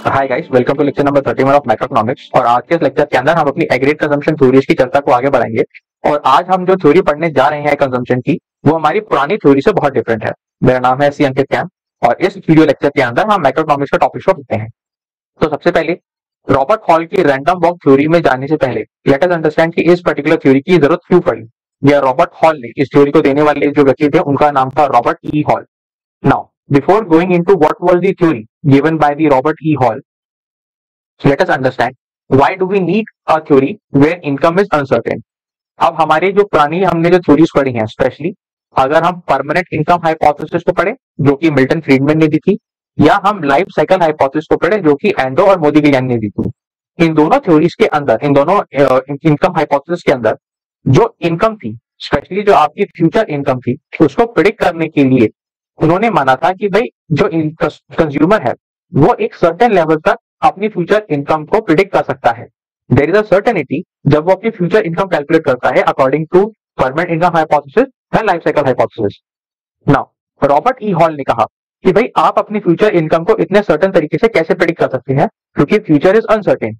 Hi guys, welcome to lecture number 31 of microeconomics. और आज के इस लेक्चर के अंदर हम अपनी एग्रीगेट कंजम्पशन थ्योरीज की चर्चा को आगे बढ़ाएंगे। और आज हम जो थ्योरी पढ़ने जा रहे हैं कंजम्पशन की, वो हमारी पुरानी थ्योरी से बहुत डिफरेंट है। मेरा नाम है सी अंकित कैम और इस वीडियो लेक्चर के अंदर हम माइक्रोइकोनॉमिक्स के टॉपिक्स को पढ़ते हैं। तो सबसे पहले रॉबर्ट हॉल की रैंडम वॉक थ्योरी में जाने से पहले लेट अस अंडरस्टैंड कि इस पर्टिकुलर थ्योरी की जरूरत क्यों पड़ी, या रॉबर्ट हॉल ने इस थ्योरी को देने वाले जो व्यक्ति थे उनका नाम था Robert E hall. Now, before going into what was the theory given by the Robert E. Hall, let us understand why do we need a theory where income is uncertain. अब हमारे जो पुरानी हमने जो थ्योरीज पढ़ी हैं, specially अगर हम परमानेंट इनकम हाइपोथेसिस को पढ़े जो कि मिल्टन फ्रीडमैन ने दी थी, या हम लाइफ साइकिल हाइपोथेसिस को पढ़े जो कि एंडो और मोदिग्लियानी ने दी थी, इन दोनों थ्योरीज के अंदर, इन दोनों इनकम हाइपोथेसिस के अंदर जो इनकम थी, स्पेशली जो आपकी फ्यूचर इनकम थी, उसको प्रिडिक्ट करने के लिए उन्होंने माना था कि भाई जो कंज्यूमर है वो एक सर्टेन लेवल तक अपनी फ्यूचर इनकम को प्रिडिक्ट कर सकता है। देयर इज अ सर्टेनिटी जब वो अपनी फ्यूचर इनकम कैलकुलेट करता है according to permanent income hypothesis and life cycle hypothesis. Now Robert E Hall ने कहा कि भाई आप अपनी फ्यूचर इनकम को इतने सर्टेन तरीके से कैसे प्रिडिक्ट कर सकते हैं, क्योंकि future is uncertain.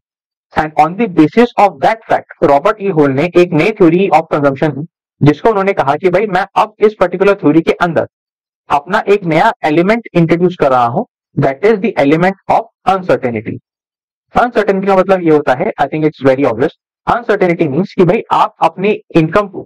And on the basis of that fact Robert E Hall ने एक नई थ्योरी ऑफ कंजम्पशन जिसको उन्होंने कहा कि भाई मैं अब इस पर्टिकुलर थ्योरी के अंदर अपना एक नया एलिमेंट इंट्रोड्यूस कर रहा हूं, that is the element of uncertainty. Uncertainty का मतलब ये होता है, I think it's very obvious, uncertainty means कि भाई आप अपनी इनकम को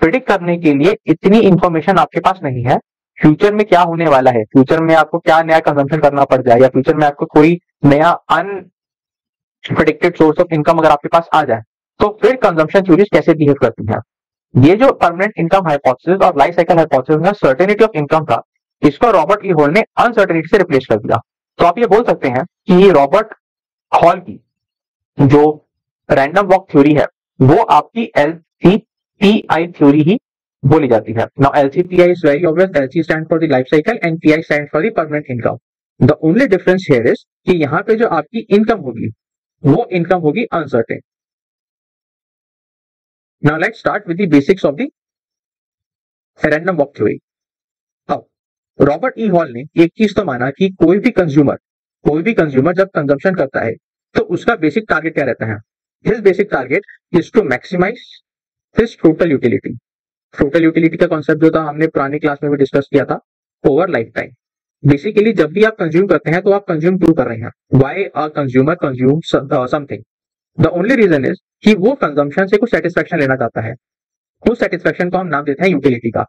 प्रिडिक्ट करने के लिए इतनी इंफॉर्मेशन आपके पास नहीं है, फ्यूचर में क्या होने वाला है, फ्यूचर में आपको क्या नया कंजम्पशन करना पड़ जाए, या फ्यूचर में आपको कोई नया अनप्रिडिक्टेड सोर्स ऑफ इनकम अगर आपके पास आ जाए, तो फिर कंजम्पशन थ्योरीज कैसे बिहेव करती है। ये जो परमानेंट इनकम हाइपोथेसिस और लाइफ साइकिल हाइपोथेसिस में सर्टेनिटी ऑफ इनकम था, इसको रॉबर्ट ई हॉल ने अनसर्टेनिटी से रिप्लेस कर दिया। तो आप ये बोल सकते हैं कि ये रॉबर्ट हॉल की जो रैंडम वॉक थ्योरी है वो आपकी एलसीपीआई थ्योरी ही बोली जाती है। Now LCPI is very obvious, LC stand for the life cycle and PI stand for the permanent income. The only difference here is कि यहाँ पे जो आपकी इनकम होगी वो इनकम होगी uncertain. Now let's start with the basics of the random walk theory. अब Robert E Hall ने एक चीज तो माना कि कोई भी कंज्यूमर जब कंजम्पशन करता है तो उसका बेसिक टारगेट क्या रहता है। His basic target is to maximise his total utility. Total utility का कॉन्सेप्ट जो था हमने पुरानी क्लास में भी डिस्कस किया था, ओवर लाइफ टाइम। बेसिकली जब भी आप कंज्यूम करते हैं तो आप कंज्यूम क्यों कर रहे हैं, why a consumer consume something. The only reason is कि वो कंजम्पशन से कुछ सेटिस्फेक्शन लेना चाहता है। उस सेटिस्फेक्शन को हम नाम देते हैं यूटिलिटी का।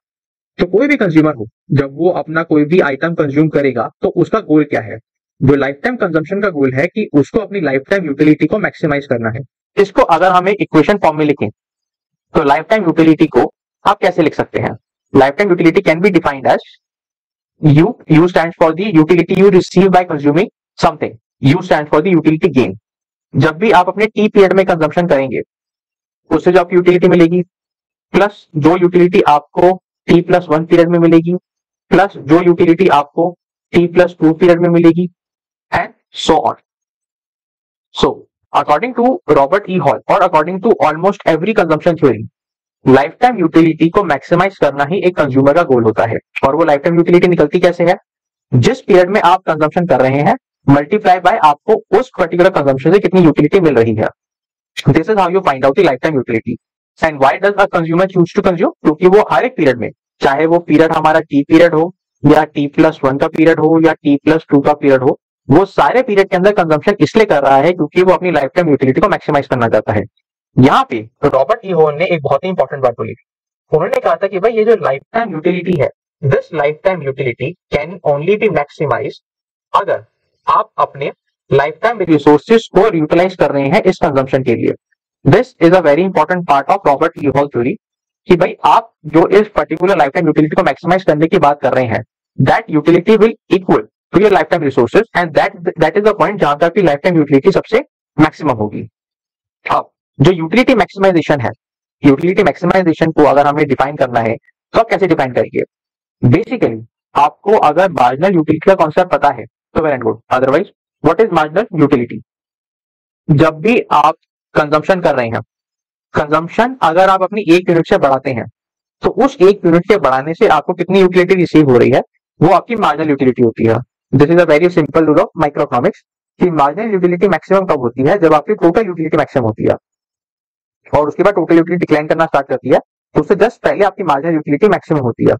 तो कोई भी कंज्यूमर हो, जब वो अपना कोई भी आइटम कंज्यूम करेगा तो उसका गोल क्या है, जो लाइफ टाइम कंजम्पशन का गोल है कि उसको अपनी लाइफ टाइम यूटिलिटी को मैक्सिमाइज करना है। इसको अगर हमें इक्वेशन फॉर्म में लिखें तो लाइफ टाइम यूटिलिटी को आप कैसे लिख सकते हैं। Lifetime utility can be defined as you stand for the utility you receive by consuming something, you stand for the utility gain. जब भी आप अपने टी पीरियड में कंजम्पशन करेंगे उससे जो आपकी यूटिलिटी मिलेगी, प्लस जो यूटिलिटी आपको टी प्लस 1 पीरियड में मिलेगी, प्लस जो यूटिलिटी आपको टी प्लस 2 पीरियड में मिलेगी, and so on. So according to Robert E Hall और according to almost every consumption theory, lifetime utility को मैक्सिमाइज करना ही एक कंज्यूमर का गोल होता है। और वो लाइफ टाइम यूटिलिटी निकलती कैसे है, जिस पीरियड में आप कंजम्पशन कर रहे हैं मल्टीप्लाई बाय आपको उस पर्टिकुलर कंजम्पशन से कितनी यूटिलिटी मिल रही है। This is how you find out the lifetime utility. And why does a consumer choose to consume, क्योंकि वो हर एक पीरियड में, चाहे वो पीरियड हमारा टी पीरियड हो, या टी प्लस 1 का पीरियड हो, या टी प्लस 2 का पीरियड हो, वो सारे पीरियड के अंदर कंजम्पशन इसलिए कर रहा है क्योंकि वो अपनी लाइफ टाइम यूटिलिटी को मैक्सिमाइज करना चाहता है। यहाँ पे रॉबर्ट ई हॉल ने एक बहुत ही इंपॉर्टेंट बात बोली। उन्होंने कहा था कि भाई ये जो लाइफ टाइम यूटिलिटी है, this lifetime utility can only be maximise अगर आप अपने लाइफ टाइम रिसोर्सेज को यूटिलाइज कर रहे हैं इस कंजम्पशन के लिए। This is a very important part of Robert E Hall theory कि भाई आप जो इस पर्टिकुलर लाइफ टाइम यूटिलिटी को मैक्सिमाइज करने की बात कर रहे हैं, that utility will equal to your lifetime resources, and that is the point जहां तक लाइफ टाइम यूटिलिटी सबसे मैक्सिमम होगी। अब जो यूटिलिटी मैक्सिमाइजेशन है, यूटिलिटी मैक्सिमाइजेशन को अगर हमें डिफाइन करना है तो आप कैसे डिफाइन करेंगे। बेसिकली आपको अगर मार्जिनल यूटिलिटी का कॉन्सेप्ट पता है तो well and good, otherwise what is marginal utility. जब भी आप कंजम्पशन कर रहे हैं, कंजम्पशन अगर आप अपनी एक यूनिट से बढ़ाते हैं तो उस एक यूनिट के बढ़ाने से आपको कितनी यूटिलिटी रिसीव हो रही है वो आपकी मार्जिनल यूटिलिटी होती है। This is a very simple rule of microeconomics. कि मार्जिनल यूटिलिटी मैक्सिमम कब होती है, जब आपकी टोटल यूटिलिटी मैक्सिमम होती है और उसके बाद टोटल यूटिलिटी डिक्लाइन करना स्टार्ट करती है, तो उससे जस्ट पहले आपकी मार्जिनल यूटिलिटी मैक्सिमम होती है।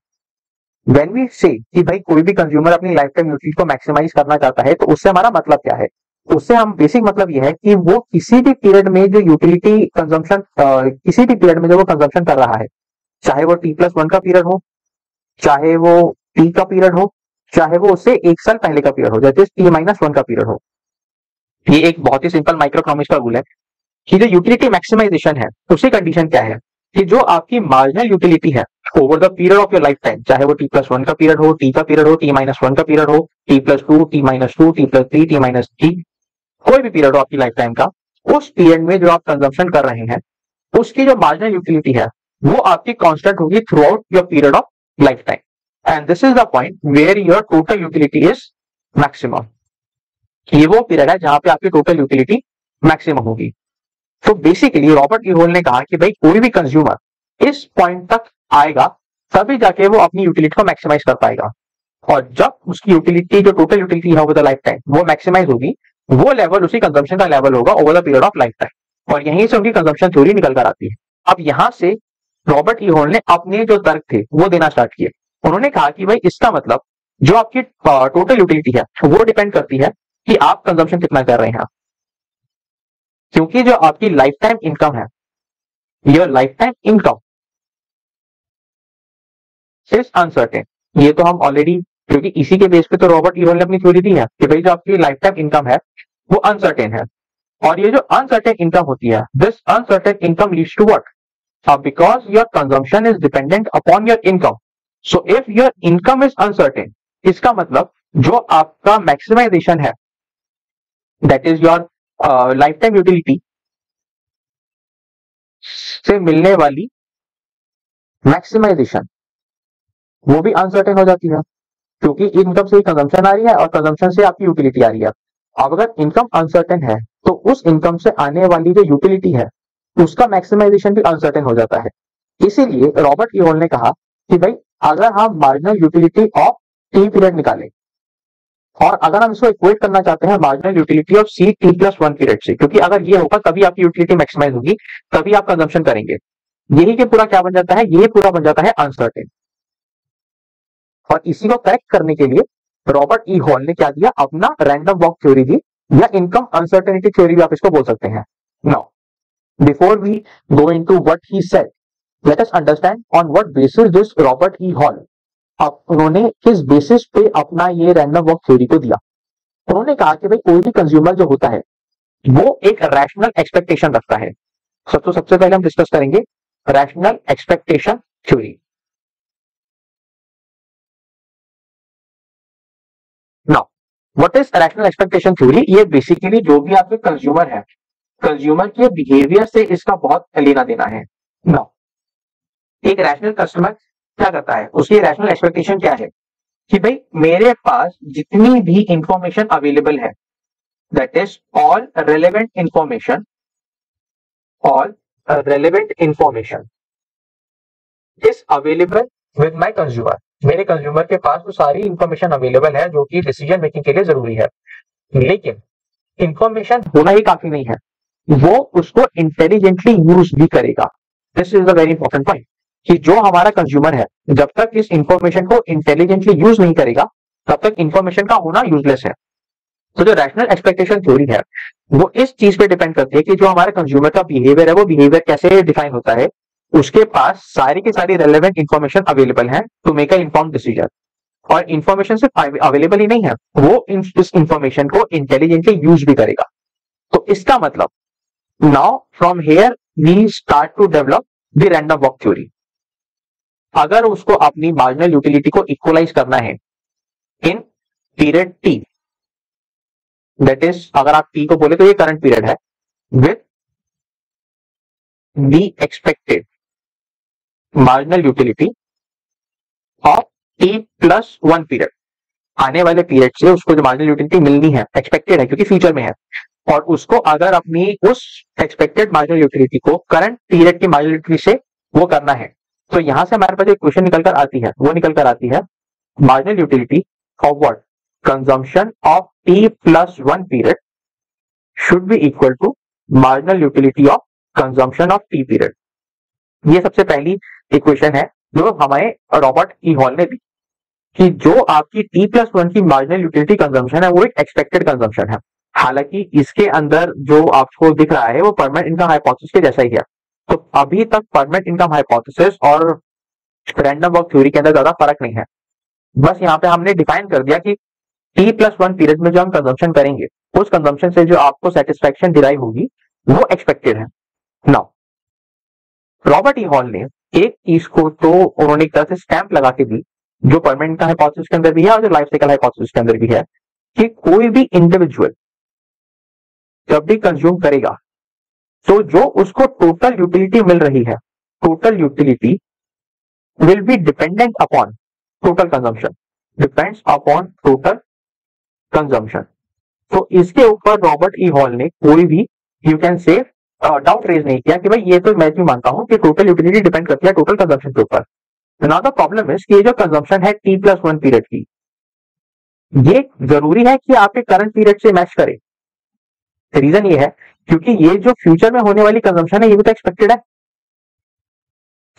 व्हेन वी से कि भाई कोई भी कंज्यूमर अपनी लाइफ टाइम यूटिलिटी को मैक्सिमाइज करना चाहता है, तो उससे हमारा मतलब क्या है? उससे हम बेसिक मतलब यह है कि वो किसी भी पीरियड में जो यूटिलिटी कंजम्पशन, किसी भी पीरियड में जो वो कंजम्पशन कर रहा है, चाहे वो T+1 का पीरियड हो, चाहे वो T का पीरियड हो, चाहे वो उससे 1 साल पहले का पीरियड हो, जैसे T-1 का पीरियड हो। ये एक बहुत ही सिंपल माइक्रोइकोनॉमिक्स का रूल है कि जो यूटिलिटी मैक्सिमाइजेशन है उसकी कंडीशन क्या है कि जो आपकी मार्जिनल यूटिलिटी है over the period of your life time, चाहे वो T+1 का पीरियड हो, T का पीरियड हो, T-1 का पीरियड हो, T+2, T-2, T+3, T-3, कोई भी पीरियड हो आपकी लाइफ टाइम का, उस पीरियड में जो आप कंजम्पशन कर रहे हैं उसकी जो मार्जिनल यूटिलिटी है वो आपकी कांस्टेंट होगी throughout your period of lifetime. And this is the point where your total utility is maximum. ये वो पीरियड है जहां पे आपकी टोटल यूटिलिटी मैक्सिमम होगी। तो बेसिकली रॉबर्ट ई होल ने कहा कि भाई कोई भी कंज्यूमर इस पॉइंट तक आएगा तभी जाके वो अपनी यूटिलिटी को मैक्सिमाइज कर पाएगा, और जब उसकी यूटिलिटी जो टोटल यूटिलिटी है ओवर द लाइफ टाइम वो मैक्सिमाइज होगी, वो लेवल उसी कंजम्पशन का लेवल होगा over the period of life time, और यहीं से उनकी कंजम्पशन थ्योरी निकल कर आती है। अब यहां से रॉबर्ट ई होल ने अपने जो तर्क थे वो देना स्टार्ट किए। उन्होंने कहा कि भाई इसका मतलब जो आपकी टोटल यूटिलिटी है वो डिपेंड करती है कि आप कंजम्पशन कितना कर रहे हैं, क्योंकि जो आपकी लाइफ टाइम इनकम है, your life time income is uncertain. ये तो हम ऑलरेडी, क्योंकि इसी के बेस पे तो रॉबर्ट ई होल ने अपनी थ्योरी दी है कि भाई जो आपकी लाइफ टाइम इनकम है वो अनसर्टेन है, और ये जो अनसर्टेन इनकम होती है, this uncertain income leads to what? Because your consumption is dependent upon your income, so if your income is uncertain, इसका मतलब जो आपका मैक्सिमाइजेशन है, that is your lifetime utility से मिलने वाली मैक्सिमाइजेशन, वो भी अनसर्टेन हो जाती है, क्योंकि इनकम से ही कंजम्पशन आ रही है और कंजम्पशन से आपकी यूटिलिटी आ रही है। अब अगर इनकम अनसर्टेन है तो उस इनकम से आने वाली जो यूटिलिटी है उसका मैक्सिमाइजेशन भी अनसर्टेन हो जाता है। इसीलिए रॉबर्ट ई होल ने कहा कि भाई अगर हम marginal utility of T period निकालें, और अगर हम इसको इक्वेट करना चाहते हैं marginal utility of C T+1 period से, क्योंकि अगर ये होगा तभी आपकी यूटिलिटी मैक्सिमाइज होगी, तभी आप कंजम्पशन करेंगे, यही के पूरा क्या बन जाता है? ये पूरा बन जाता है अनसर्टेन। और इसी को करेक्ट करने के लिए रॉबर्ट ई हॉल ने क्या दिया? अपना रैंडम वॉक थ्योरी दी, या इनकम अनसर्टेनिटी थ्योरी भी आप इसको बोल सकते हैं। Now before we go into what he said, let us understand on what basis this Robert E Hall, अब उन्होंने किस बेसिस पे अपना ये रैंडम वॉक थ्योरी को दिया। उन्होंने कहा कि भाई कोई भी कंज्यूमर जो होता है वो एक रैशनल एक्सपेक्टेशन रखता है। सबसे पहले हम डिस्कस करेंगे rational expectation theory. Now what is rational expectation theory? ये बेसिकली जो भी आपके कंज्यूमर है, कंज्यूमर के बिहेवियर से इसका बहुत लेना देना है। नाउ एक रैशनल कस्टमर क्या करता है, उसकी रैशनल एक्सपेक्टेशन क्या है कि भाई मेरे पास जितनी भी इंफॉर्मेशन अवेलेबल है, that is all relevant information, all relevant information is available with my consumer. मेरे कंज्यूमर के पास वो सारी इंफॉर्मेशन अवेलेबल है जो कि डिसीजन मेकिंग के लिए जरूरी है, लेकिन इंफॉर्मेशन होना ही काफी नहीं है, वो उसको इंटेलिजेंटली यूज भी करेगा। This is the very important point कि जो हमारा कंज्यूमर है जब तक इस इंफॉर्मेशन को इंटेलिजेंटली यूज नहीं करेगा तब तक इंफॉर्मेशन का होना यूजलेस है। तो जो रैशनल एक्सपेक्टेशन थ्योरी है वो इस चीज पे डिपेंड करती है कि जो हमारे कंज्यूमर का बिहेवियर है वो बिहेवियर कैसे डिफाइन होता है, उसके पास सारी की सारी रेलेवेंट इंफॉर्मेशन अवेलेबल है to make a informed decision. और इंफॉर्मेशन सिर्फ अवेलेबल ही नहीं है, वो इस इंफॉर्मेशन को इंटेलिजेंटली यूज भी करेगा। तो इसका मतलब now from here we start to develop the random walk theory. अगर उसको अपनी मार्जिनल यूटिलिटी को इक्वलाइज करना है in period T, that is अगर आप टी को बोले तो ये करंट पीरियड है, with the expected marginal utility of T+1 period, आने वाले पीरियड से उसको जो मार्जिनल यूटिलिटी मिलनी है, एक्सपेक्टेड है क्योंकि फ्यूचर में है, और उसको अगर अपनी उस एक्सपेक्टेड मार्जिनल यूटिलिटी को करंट पीरियड की मार्जिनल यूटिलिटी से वो करना है, तो यहां से हमारे पास एक क्वेश्चन निकलकर आती है, वो निकलकर आती है marginal utility of what? Consumption of T+1 period should be equal to marginal utility of consumption of t period. ये सबसे पहली इक्वेशन है जो हमारे रॉबर्ट ई हॉल ने दी कि जो आपकी t+1 की मार्जिनल यूटिलिटी कंजम्पशन है वो एक एक्सपेक्टेड कंजम्पशन है। हालांकि इसके अंदर जो आपको दिख रहा है वो परमानेंट इनकम हाइपोथेसिस के जैसा ही है। तो अभी तक परमानेंट इनकम हाइपोथेसिस और रैंडम वॉक थ्योरी के अंदर ज्यादा फर्क नहीं है। बस यहाँ पे हमने डिफाइन कर दिया कि t+1 पीरियड में जो हम कंजम्पशन करेंगे उस कंजम्पशन से जो आपको सेटिस्फैक्शन डिराइव होगी वो एक्सपेक्टेड है। नाउ रॉबर्ट ई हॉल ने एक चीज को तो उन्होंने एक तरह से स्टैंप लगा के दी जो परमानेंट हाइपोथेसिस के अंदर भी है और जो लाइफ साइकिल हाइपोथेसिस के अंदर भी है कि कोई भी इंडिविजुअल जब भी कंज्यूम करेगा तो जो उसको टोटल यूटिलिटी मिल रही है, total utility will be dependent upon total consumption, depends upon total consumption. तो इसके ऊपर रॉबर्ट ई हॉल ने कोई भी you can say doubt raise नहीं किया कि भाई ये तो मैं भी मानता हूं कि टोटल यूटिलिटी डिपेंड करती है टोटल कंजम्पशन के ऊपर। नाउ द प्रॉब्लम इज कि ये जो कंजम्पशन है t+1 पीरियड की, ये जरूरी है कि आपके करंट पीरियड से मैच करे। रीजन ये है क्योंकि ये जो फ्यूचर में होने वाली कंजम्पशन है ये भी तो एक्सपेक्टेड है।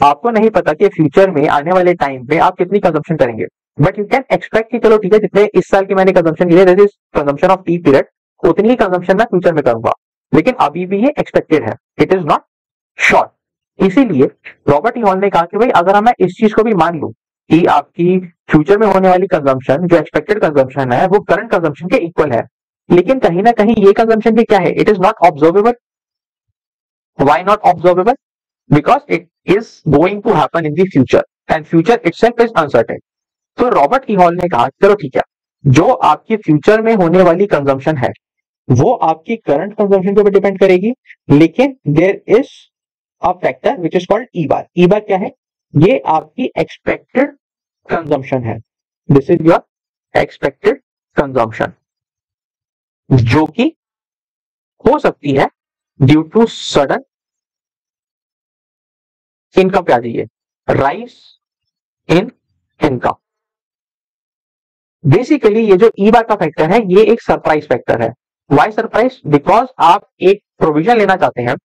आपको नहीं पता कि फ्यूचर में आने वाले टाइम पे आप कितनी कंजम्पशन करेंगे, बट यू कैन एक्सपेक्ट कि चलो ठीक है जितने इस साल की मैंने कंजम्पशन की है that is consumption of T period, उतनी ही कंजम्पशन मैं फ्यूचर में करूंगा, लेकिन अभी भी ये एक्सपेक्टेड है, इट इज नॉट श्योर। इसीलिए रॉबर्ट ई हॉल ने कहा कि भाई अगर मैं इस चीज को भी मान लूं कि आपकी फ्यूचर में होने वाली कंजम्पशन जो एक्सपेक्टेड कंजम्पशन है वो करंट कंजम्पशन के इक्वल है, लेकिन कहीं ना कहीं ये कंजम्पशन भी क्या है, it is not observable. Why not observable? Because it is going to happen in the future and future itself is uncertain. तो रॉबर्ट ई हॉल ने कहा चलो ठीक है, जो आपकी फ्यूचर में होने वाली कंजम्पशन है वो आपकी करंट कंजम्पशन के ऊपर डिपेंड करेगी, लेकिन there is a factor which is called E bar. E bar क्या है? ये आपकी एक्सपेक्टेड कंजम्पशन है, this is your expected consumption, जो कि हो सकती है ड्यू टू सडन इनकम पे आ जाइए, राइज इन इनकम। बेसिकली ये जो ई बार का फैक्टर है ये एक सरप्राइज फैक्टर है। Why surprise? बिकॉज आप एक प्रोविजन लेना चाहते हैं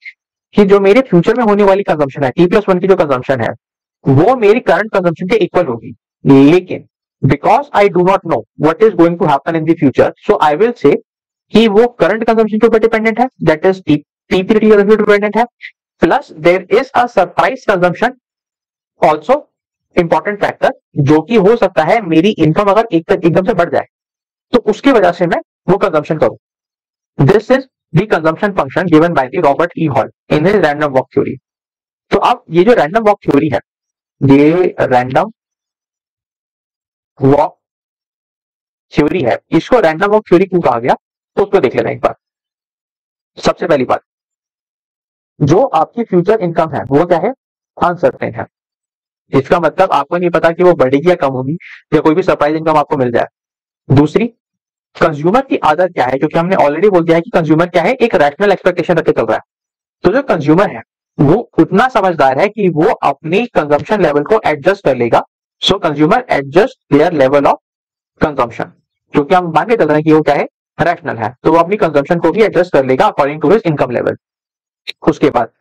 कि जो मेरे फ्यूचर में होने वाली कंजम्पशन है t+1 की जो कंजम्पशन है वो मेरी करंट कंजम्पशन के इक्वल होगी, लेकिन because I do not know what is going to happen in the future, so I will say कि वो करंट कंजम्पशन के ऊपर डिपेंडेंट है, दैट इज टी पीरियड के ऊपर डिपेंडेंट है, plus there is a surprise consumption also important factor, जो कि हो सकता है मेरी इनकम अगर एकदम से बढ़ जाए तो उसकी वजह से मैं वो कंजम्पशन करूं। This is the consumption function given by the Robert E hall in his random walk theory. तो अब ये जो रैंडम वॉक थ्योरी है, ये रैंडम वॉक थ्योरी है, इसको रैंडम वॉक थ्योरी क्यों कहा गया तो उसको देख लेना एक बार। सबसे पहली बात, जो आपकी फ्यूचर इनकम है वो क्या है? अनसर्टेन है। इसका मतलब आपको नहीं पता कि वो बढ़ेगी या कम होगी, या कोई भी सरप्राइज इनकम आपको मिल जाए। दूसरी, कंज्यूमर की आदत क्या है, क्योंकि हमने ऑलरेडी बोल दिया है कि कंज्यूमर क्या है, एक रैशनल एक्सपेक्टेशन रख के चल रहा है। तो जो कंज्यूमर है वो उतना समझदार है कि वो अपनी कंजम्पशन लेवल को एडजस्ट कर लेगा। सो consumer adjust their level of consumption, क्योंकि हम मान के चल रहे हैं कि वो क्या है, रैशनल है, तो वो अपनी कंजम्पशन को भी एडजस्ट कर लेगा according to his income level. उसके बाद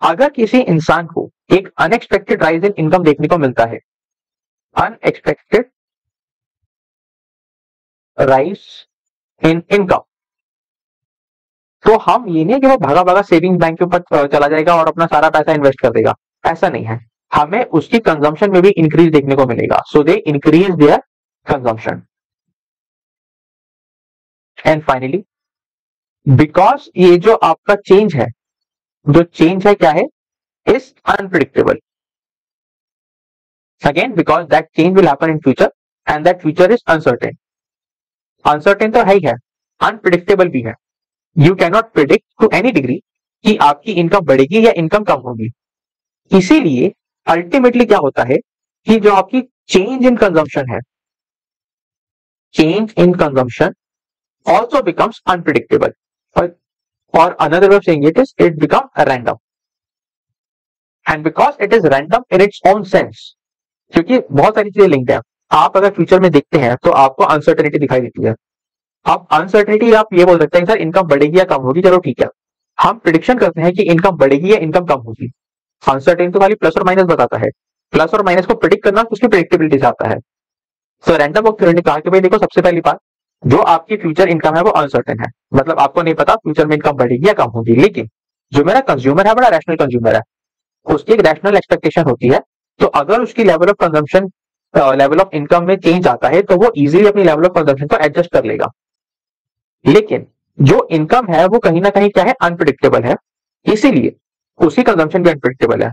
अगर किसी इंसान को एक अनएक्सपेक्टेड राइज इन इनकम देखने को मिलता है, अनएक्सपेक्टेड राइज इन इनकम, तो हम ये नहीं कि वो भागा भागा सेविंग बैंक के ऊपर चला जाएगा और अपना सारा पैसा इन्वेस्ट कर देगा, ऐसा नहीं है। हमें उसकी कंजम्पशन में भी इंक्रीज देखने को मिलेगा, so they increase their consumption. And finally, because ये जो आपका चेंज है, जो चेंज है क्या है, is unpredictable. Again because that change will happen in future and that future is uncertain. Uncertain तो है ही है, अनप्रिडिक्टेबल भी है। You cannot predict to any degree कि आपकी इनकम बढ़ेगी या इनकम कम होगी। इसीलिए अल्टीमेटली क्या होता है कि जो आपकी चेंज इन कंजम्पशन है, change in consumption also becomes unpredictable, और another way of saying it is it become random. And because it is random in its own sense, क्योंकि बहुत सारी चीजें लिंक्ड है। आप अगर फ्यूचर में देखते हैं तो आपको अनसर्टेनिटी दिखाई देती है, अब अनसर्टेनिटी आप ये बोल सकते हैं सर इनकम बढ़ेगी या कम होगी, चलो ठीक है, हम प्रिडिक्शन करते हैं कि इनकम बढ़ेगी या इनकम कम होगी। अनसर्टेन तो खाली प्लस और माइनस बताता है, प्लस और माइनस को प्रिडिक्ट करना उसकी प्रेडिक्टेबिलिटी से आता है। सो रैंडम वॉक थ्योरी ने कहा कि भाई देखो, सबसे पहली बात, जो आपकी फ्यूचर इनकम है वो अनसर्टेन है, मतलब आपको नहीं पता फ्यूचर में इनकम बढ़ेगी या कम होगी। लेकिन जो मेरा कंज्यूमर है, बड़ा रैशनल कंज्यूमर है, उसकी एक रैशनल एक्सपेक्टेशन होती है, तो अगर उसकी level of consumption, level of income में चेंज आता है तो वो इजीली अपनी लेवल ऑफ कंजम्पशन को एडजस्ट कर लेगा। लेकिन जो इनकम है वो कहीं ना कहीं क्या है, अनप्रिडिक्टेबल है, इसीलिए उसकी कंजम्पशन भी अनप्रिडिक्टेबल है।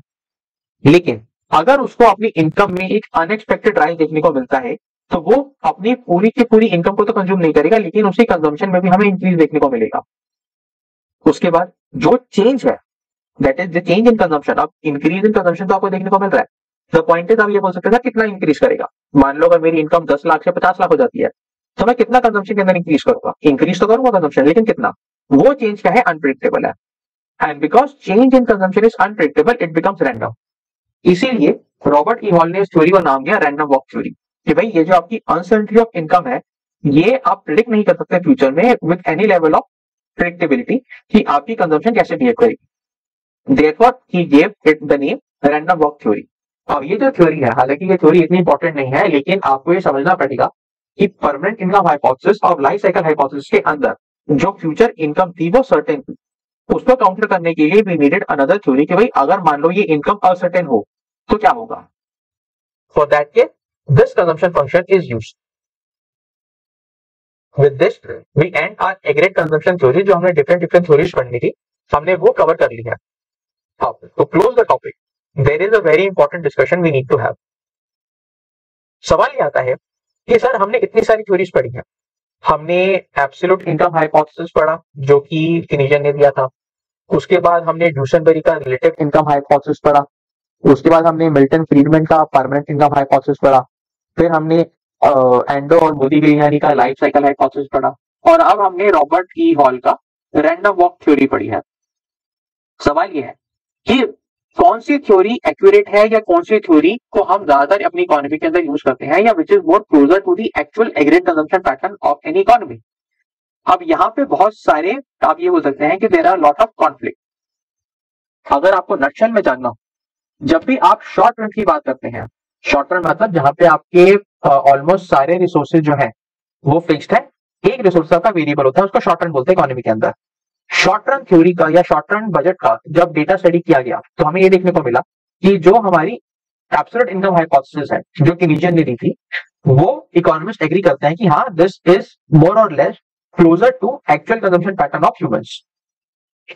लेकिन अगर उसको अपनी इनकम में एक अनएक्सपेक्टेड राइज देखने को मिलता है, तो वो अपनी पूरी की पूरी इनकम को तो कंज्यूम नहीं करेगा, लेकिन उसकी कंजम्पशन में भी हमें इंक्रीज देखने को मिलेगा। उसके बाद जो चेंज है, that is the change in consumption. अब इंक्रीज इन कंजम्पशन तो आपको देखने को मिल रहा है, द पॉइंट इज आप ये बोल सकते हैं कितना इंक्रीज करेगा। मान लो अगर मेरी इनकम 10 लाख से 50 लाख हो जाती है, तो मैं कितना कंजम्पशन के अंदर इंक्रीज करूंगा, इंक्रीज तो करूंगा कंजम्पशन, लेकिन कितना, वो चेंज क्या है, अनप्रिडिक्टेबल है। And because change in consumption is unpredictable, it becomes random. इसीलिए रॉबर्ट ई हॉल ने इस थ्योरी का नाम दिया रैंडम वॉक थ्योरी, कि भाई ये जो आपकी अनसर्टेनिटी ऑफ इनकम है, ये आप प्रिडिक्ट नहीं कर सकते फ्यूचर में with any level of predictability कि आपकी कंजम्पशन कैसे बिहेव करेगी। Therefore, he gave it the name random walk theory. अब ये जो थ्योरी है, हालांकि ये थ्योरी इतनी इंपॉर्टेंट नहीं है, लेकिन आपको ये समझना पड़ेगा कि परमानेंट इनकम हाइपोथेसिस और लाइफ साइकिल हाइपोथेसिस के अंदर जो फ्यूचर इनकम थी वो सर्टेन थी, उसको काउंटर करने के लिए वी नीडेड अनदर थ्योरी कि भाई अगर मान लो ये इनकम अनसर्टेन हो तो क्या होगा। फॉर दैट के this consumption function is used. With this we end our aggregate consumption theory, जो हमने डिफरेंट डिफरेंट थ्योरीज पढ़नी थी, हमने वो कवर कर ली है। To close the topic, there is a very important discussion we need to have. सवाल ये आता है कि सर हमने इतनी सारी थ्योरीज पढ़ी हैं, हमने एब्सोल्यूट इनकम हाइपोथेसिस पढ़ा जो कि किनीजन ने दिया था, उसके बाद हमने ड्यूसेनबरी का रिलेटिव इनकम हाइपोथेसिस पढ़ा, उसके बाद हमने मिल्टन फ्रीडमैन का परमानेंट इनकम हाइपोथेसिस पढ़ा, फिर हमने एंडो और मोदिग्लियानी का लाइफ साइकिल हाइपोथेसिस पढ़ा, और अब हमने रॉबर्ट ई हॉल का रैंडम वॉक थ्योरी पढ़ी है। सवाल ये है कि कौन सी थ्योरी एक्यूरेट है, या कौन सी थ्योरी को हम ज्यादातर अपनी इकोनॉमी के अंदर यूज करते हैं, या which is more closer to the actual aggregate consumption pattern of any economy. अब यहाँ पे बहुत सारे आप ये बोल सकते हैं कि there are lot of conflict. अगर आपको नटशल में जानना हो, जब भी आप शॉर्ट रन की बात करते हैं, शॉर्ट रन मतलब जहां पे आपके ऑलमोस्ट सारे रिसोर्सेज जो है वो फिक्स्ड है, एक रिसोर्स का वेरिएबल होता है, उसको शॉर्ट रन बोलते हैं इकोनॉमी के अंदर। शॉर्ट रन थ्योरी का या शॉर्ट रन बजट का जब डेटा स्टडी किया गया, तो हमें ये देखने को मिला कि जो हमारी एब्सोल्यूट इनकम हाइपोथेसिस है जो किनीजन ने दी थी, वो इकोनॉमिस्ट एग्री करते हैं कि हाँ, दिस इज मोर और less closer to actual consumption pattern of humans.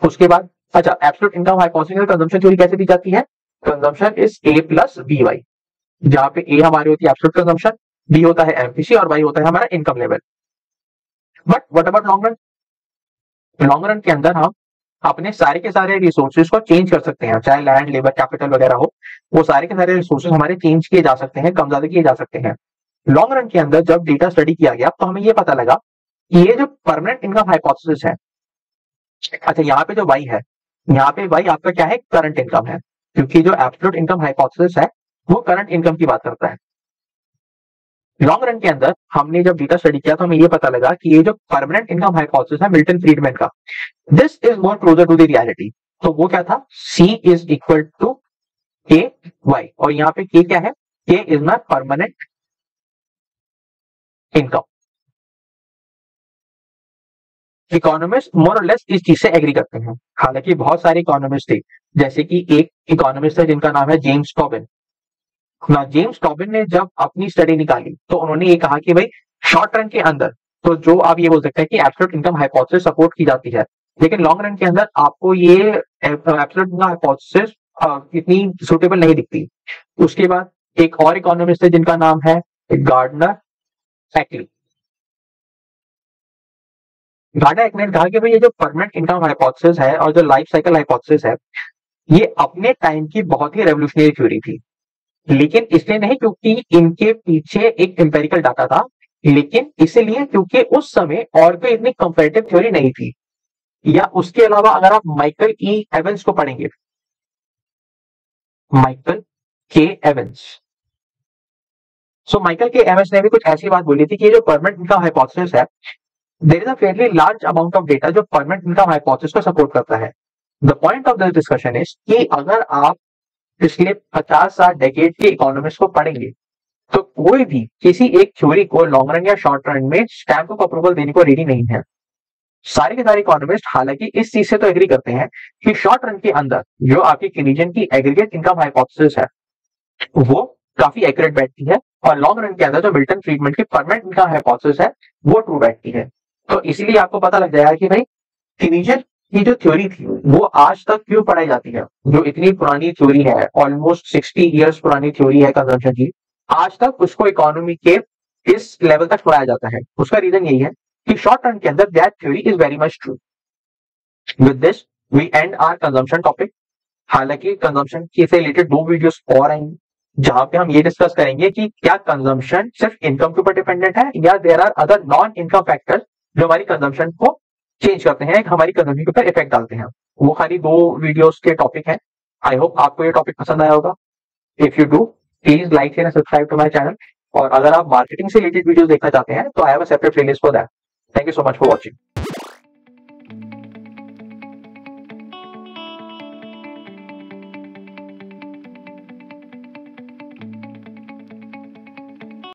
उसके बाद अच्छा, absolute income hypothesis consumption theory कैसे दी जाती है, consumption is a plus b y, जहां पे ए हमारी होती है एब्सोल्यूट कंजम्पशन, बी होता है एमपीसी, और वाई होता है हमारा income level. But what about long run? Long run के अंदर हम अपने सारे के सारे रिसोर्सेज को चेंज कर सकते हैं, चाहे लैंड, लेबर, कैपिटल वगैरह हो, वो सारे के सारे रिसोर्सेज हमारे चेंज किए जा सकते हैं, कम ज्यादा किए जा सकते हैं। लॉन्ग रन के अंदर जब डेटा स्टडी किया गया, तो हमें ये पता लगा कि ये जो परमानेंट इनकम हाइपोथेसिस है, अच्छा यहाँ पे जो वाई है, यहाँ पे वाई आपका क्या है, करंट इनकम है, क्योंकि जो एब्सोल्यूट इनकम हाइपोथेसिस है वो करंट इनकम की बात करता है। लॉन्ग रन के अंदर हमने जब डेटा स्टडी किया, तो हमें ये पता लगा कि ये जो परमानेंट इनकम हाइपोथेसिस है मिल्टन फ्रीडमैन का, this is more closer to the reality. तो वो क्या था, C is equal to K Y, और यहाँ पे K क्या है, K is my permanent income. Economist more और लेस इस चीज से एग्री करते हैं, हालांकि बहुत सारे इकोनॉमिस्ट थे, जैसे कि एक इकोनॉमिस्ट है जिनका नाम है जेम्स टॉबिन। ना जेम्स टॉबिन ने जब अपनी स्टडी निकाली, तो उन्होंने ये कहा कि भाई शॉर्ट रन के अंदर तो जो आप ये बोल सकते हैं कि एब्सोल्यूट इनकम हाइपोथेसिस सपोर्ट की जाती है, लेकिन लॉन्ग रन के अंदर आपको ये एब्सोल्यूट इनकम हाइपोथेसिस इतनी सुटेबल नहीं दिखती। उसके बाद एक और इकोनॉमिस्ट है जिनका नाम है गार्डनर एक्ली। गार्डनर एक्ली ने कहा कि भाई ये जो परमानेंट इनकम हाइपोथेसिस है और जो लाइफ साइकिल हाइपोथेसिस है, ये अपने टाइम की बहुत ही रेवोल्यूशनरी थ्योरी थी, लेकिन इसलिए नहीं क्योंकि इनके पीछे एक एम्पेरिकल डाटा था, लेकिन इसलिए क्योंकि उस समय और कोई इतनी कंपैरेटिव थ्योरी नहीं थी। या उसके अलावा अगर आप माइकल ई एवंस को पढ़ेंगे, माइकल के एवंस, सो माइकल के एवंस ने भी कुछ ऐसी बात बोली थी कि ये जो परमानेंट इनकम हाइपोथेसिस है, there is a fairly large amount of data जो परमानेंट इनकम हाइपोथेसिस को सपोर्ट करता है। The point of this discussion is कि अगर आप पिछले 50-60 डेकेड के इकोनॉमिस्ट को पढ़ेंगे तो कोई भी किसी एक थ्योरी को लॉन्ग रन या शॉर्ट रन में स्टैम्प ऑफ अप्रूवल देने को रेडी नहीं है। सारे के सारे इकोनॉमिस्ट हालांकि इस चीज से तो एग्री करते हैं कि शॉर्ट रन के अंदर जो आपकी केनेडियन की एग्रीगेट इनकम हाइपोथेसिस है वो काफी एक्यूरेट बैठती है, और लॉन्ग रन के अंदर जो मिल्टन फ्रीडमैन की परमानेंट इनकम हाइपोथेसिस है वो ट्रू बैठती है। तो इसीलिए आपको पता लग जाएगा कि भाई केनेडियन की जो थ्योरी थी वो आज तक क्यों पढ़ाई जाती है। जो इतनी पुरानी थ्योरी है, ऑलमोस्ट 60 इयर्स पुरानी थ्योरी है कंजम्पशन की, आज तक उसको इकोनॉमी के इस लेवल तक पढ़ाया जाता है। उसका रीजन यही है कि शॉर्ट रन के अंदर that theory is very much true. With this we end our consumption topic. हालांकि कंजम्पशन से रिलेटेड 2 वीडियोस और आएंगे जहां पे हम ये डिस्कस करेंगे कि क्या कंजम्पशन सिर्फ इनकम के ऊपर डिपेंडेंट है या there are other non income factors जो हमारी कंजम्पशन को चेंज करते हैं, हमारी कंजम्पशन के ऊपर इफेक्ट डालते हैं। वो खाली 2 वीडियोस के टॉपिक हैं। आई होप आपको ये टॉपिक पसंद आया होगा। If you do please like share and subscribe to my channel. और अगर आप मार्केटिंग से रिलेटेड वीडियोस देखना चाहते हैं तो I have a separate playlist for that. Thank you so much for watching.